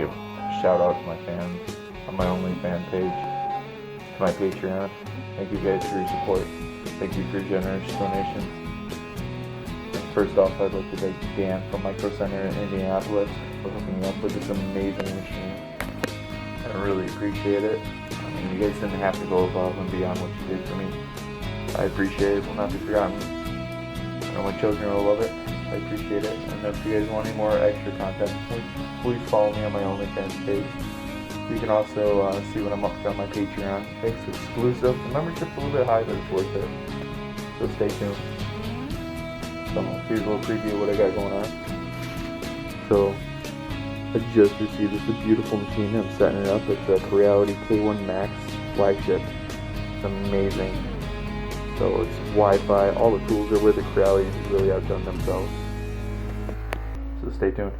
give a shout out to my fans on my OnlyFans page, to my Patreon. Thank you guys for your support. Thank you for your generous donations. And first off, I'd like to thank Dan from Micro Center in Indianapolis for hooking me up with this amazing machine. I really appreciate it. I mean, you guys didn't have to go above and beyond what you did for me. I appreciate it. Will not be forgotten. I know my children will love it. I appreciate it. And if you guys want any more extra content, please follow me on my OnlyFans page. You can also see what I'm up to on my Patreon. It's exclusive. The membership's a little bit high, but it's worth it. So stay tuned. So here's a little preview of what I got going on. So I just received this beautiful machine. I'm setting it up. It's a Creality K1 Max flagship. It's amazing. So it's Wi-Fi. All the tools are with it. Creality really outdone themselves. So stay tuned.